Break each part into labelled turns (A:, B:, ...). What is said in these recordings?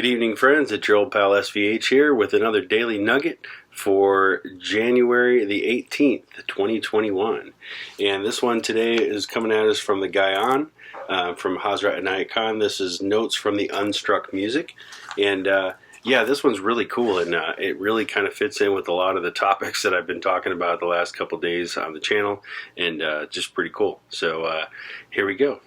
A: Good evening, friends. It's your old pal SVH here with another Daily Nugget for January the 18th, 2021. And this one today is coming at us from the Gayan, from Hazrat Inayat. This is Notes from the Unstruck Music. And yeah, this one's really cool, and it really kind of fits in with a lot of the topics that I've been talking about the last couple days on the channel, and just pretty cool. So here we go.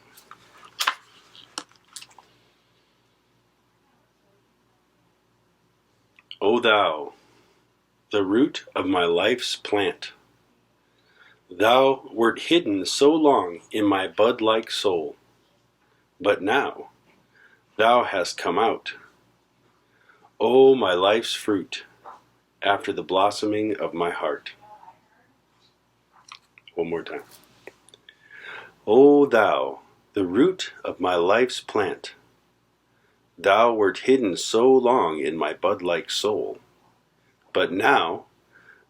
A: O thou, the root of my life's plant, thou wert hidden so long in my bud-like soul, but now thou hast come out, O my life's fruit, after the blossoming of my heart. One more time. O thou, the root of my life's plant, thou wert hidden so long in my bud-like soul, but now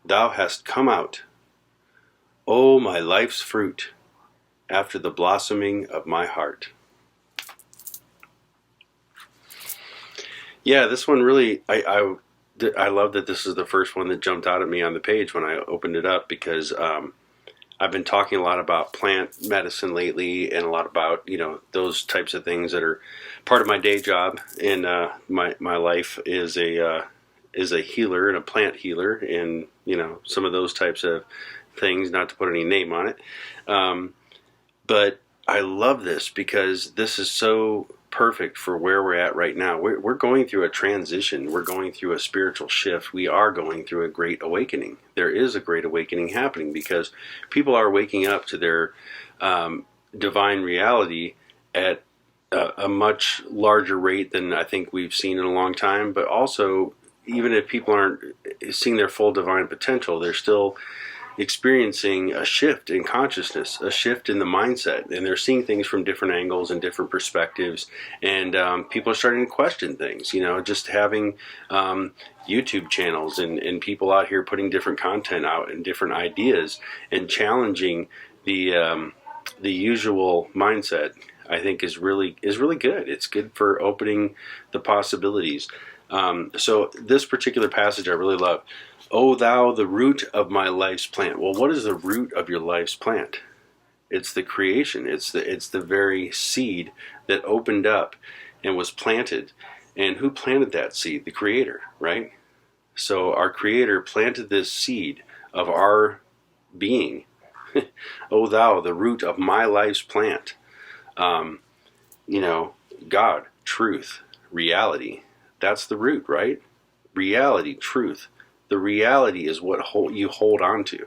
A: thou hast come out, O my life's fruit, after the blossoming of my heart. Yeah, this one really, I love that this is the first one that jumped out at me on the page when I opened it up, because I've been talking a lot about plant medicine lately, and a lot about, those types of things that are part of my day job. And my life is a healer and a plant healer, and some of those types of things. Not to put any name on it, but I love this because this is so perfect for where we're at right now. We're going through a transition. We're going through a spiritual shift. We are going through a great awakening. There is a great awakening happening because people are waking up to their divine reality at a much larger rate than I think we've seen in a long time. But also, even if people aren't seeing their full divine potential, they're still experiencing a shift in consciousness, a shift in the mindset, and they're seeing things from different angles and different perspectives, and people are starting to question things. Just having YouTube channels and people out here putting different content out and different ideas and challenging the usual mindset, I think is really good. It's good for opening the possibilities. So this particular passage I really love. O thou, the root of my life's plant. Well, what is the root of your life's plant? It's the creation. It's the very seed that opened up and was planted. And who planted that seed? The Creator, right? So our Creator planted this seed of our being. O thou, the root of my life's plant. God, truth, reality. That's the root, right? Reality, truth. The reality is what you hold on to.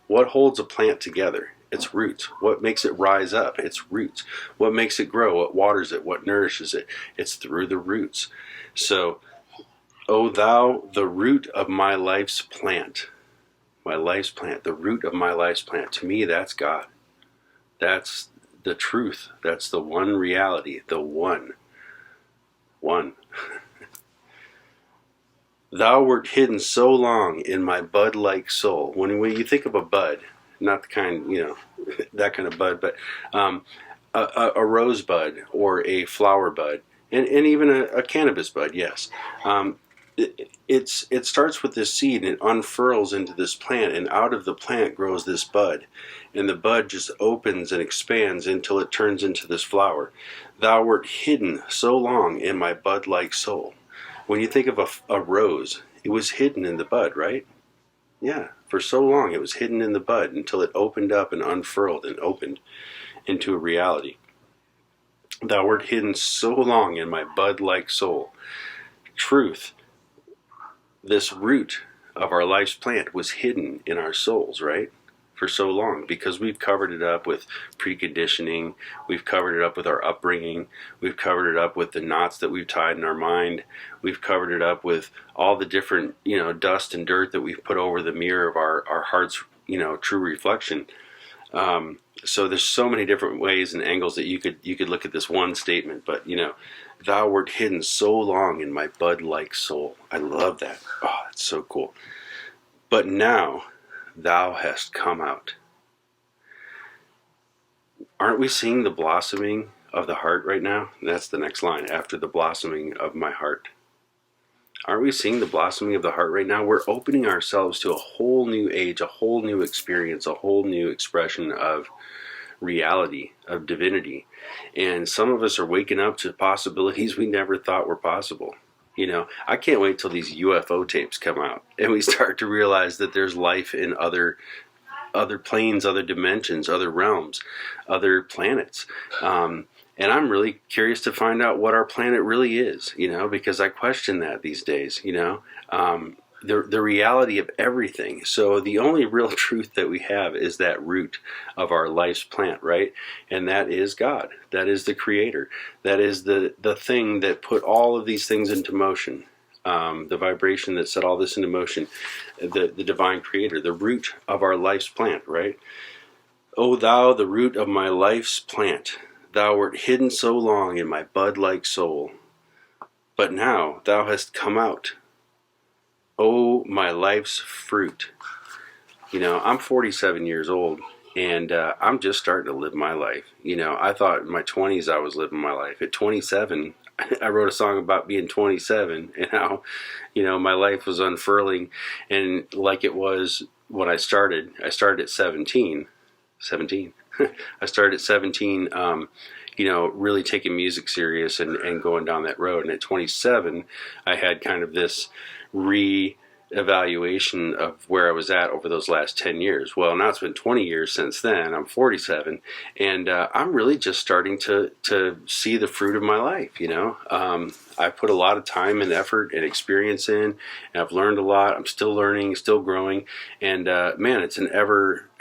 A: What holds a plant together? Its roots. What makes it rise up? Its roots. What makes it grow? What waters it? What nourishes it? It's through the roots. So, O thou, the root of my life's plant. My life's plant. The root of my life's plant. To me, that's God. That's the truth. That's the one reality. The one. One. Thou wert hidden so long in my bud-like soul. When you think of a bud, not the kind, that kind of bud, but a rose bud or a flower bud, and even a cannabis bud, yes. It starts with this seed and it unfurls into this plant, and out of the plant grows this bud. And the bud just opens and expands until it turns into this flower. Thou wert hidden so long in my bud-like soul. When you think of a rose, it was hidden in the bud, right? Yeah, for so long it was hidden in the bud until it opened up and unfurled and opened into a reality. Thou wert hidden so long in my bud-like soul. Truth, this root of our life's plant, was hidden in our souls, right? For so long, because we've covered it up with preconditioning, we've covered it up with our upbringing, we've covered it up with the knots that we've tied in our mind, we've covered it up with all the different, dust and dirt that we've put over the mirror of our heart's, true reflection. So there's so many different ways and angles that you could look at this one statement, but thou wert hidden so long in my bud-like soul. I love that. Oh, that's so cool. But now thou hast come out. Aren't we seeing the blossoming of the heart right now? That's the next line, after the blossoming of my heart. Aren't we seeing the blossoming of the heart right now? We're opening ourselves to a whole new age, a whole new experience, a whole new expression of reality, of divinity. And some of us are waking up to possibilities we never thought were possible. I can't wait till these UFO tapes come out and we start to realize that there's life in other planes, other dimensions, other realms, other planets. And I'm really curious to find out what our planet really is, because I question that these days, the reality of everything. So the only real truth that we have is that root of our life's plant, right? And that is God. That is the creator. That is the thing that put all of these things into motion. The vibration that set all this into motion, the divine creator, the root of our life's plant, right? O thou, the root of my life's plant, thou wert hidden so long in my bud-like soul, but now thou hast come out, O my life's fruit. I'm 47 years old, and I'm just starting to live my life. I thought in my 20s I was living my life. At 27, I wrote a song about being 27 and how, my life was unfurling, and like it was when I started. I started at 17. I started at 17, really taking music serious and going down that road. And at 27, I had kind of this re-evaluation of where I was at over those last 10 years. Well, now it's been 20 years since then. I'm 47, and I'm really just starting to see the fruit of my life, I put a lot of time and effort and experience in, and I've learned a lot. I'm still learning, still growing, and man, it's an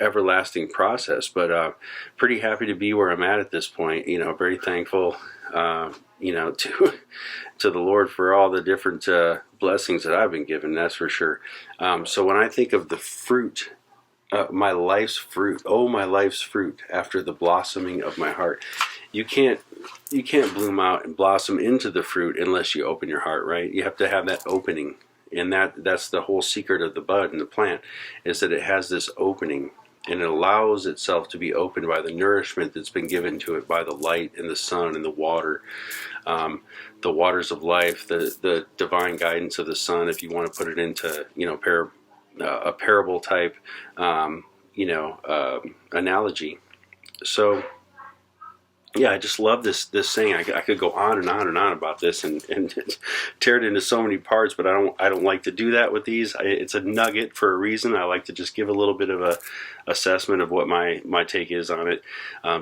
A: everlasting process, but pretty happy to be where I'm at this point. Very thankful, to the Lord for all the different blessings that I've been given, that's for sure. So when I think of the fruit, my life's fruit, oh my life's fruit, after the blossoming of my heart, you can't bloom out and blossom into the fruit unless you open your heart, right? You have to have that opening, and that's the whole secret of the bud and the plant, is that it has this opening, and it allows itself to be opened by the nourishment that's been given to it by the light and the sun and the water, the waters of life, the divine guidance of the sun, if you want to put it into a parable type analogy. So yeah, I just love this saying. I could go on and on and on about this and tear it into so many parts, but I don't like to do that with these. It's a nugget for a reason. I like to just give a little bit of a assessment of what my take is on it,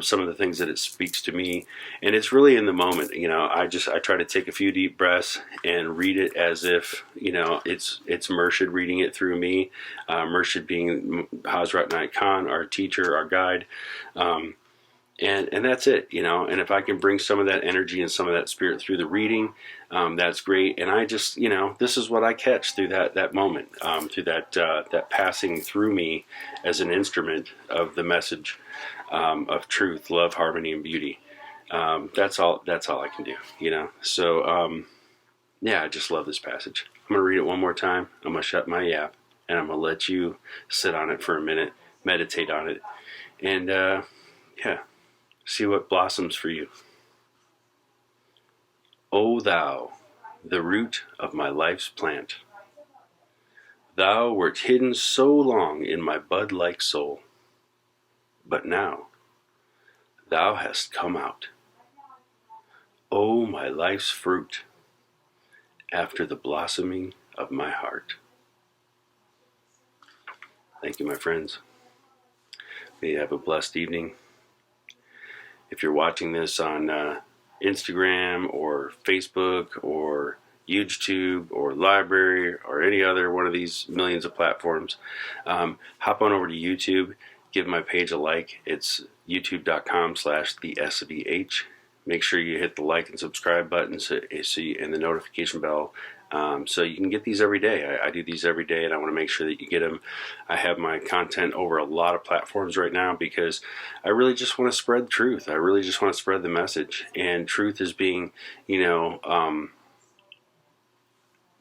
A: some of the things that it speaks to me, and it's really in the moment. I try to take a few deep breaths and read it as if it's Murshid reading it through me. Murshid being Hazrat Inayat Khan, our teacher, our guide. And that's it, and if I can bring some of that energy and some of that spirit through the reading, that's great. And I just, this is what I catch through that moment, through that passing through me as an instrument of the message of truth, love, harmony, and beauty. That's all I can do, So, yeah, I just love this passage. I'm going to read it one more time. I'm going to shut my yap, and I'm going to let you sit on it for a minute, meditate on it, and, yeah. See what blossoms for you. O thou, the root of my life's plant, thou wert hidden so long in my bud-like soul, but now thou hast come out, O my life's fruit, after the blossoming of my heart. Thank you, my friends. May you have a blessed evening. If you're watching this on Instagram or Facebook or YouTube or Library or any other one of these millions of platforms, hop on over to YouTube, give my page a like. It's youtube.com/thesvh. Make sure you hit the like and subscribe button and the notification bell, so you can get these every day. I do these every day, and I want to make sure that you get them. I have my content over a lot of platforms right now because I really just want to spread truth. I really just want to spread the message, and truth is being,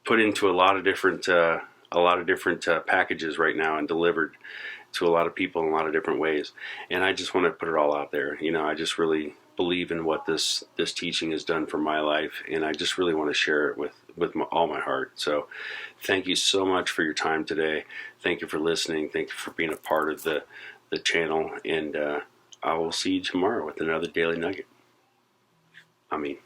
A: put into a lot of different packages right now and delivered to a lot of people in a lot of different ways. And I just want to put it all out there. I just really believe in what this teaching has done for my life, and I just really want to share it with all my heart. So thank you so much for your time today. Thank you for listening. Thank you for being a part of the channel, and I will see you tomorrow with another Daily Nugget. I mean.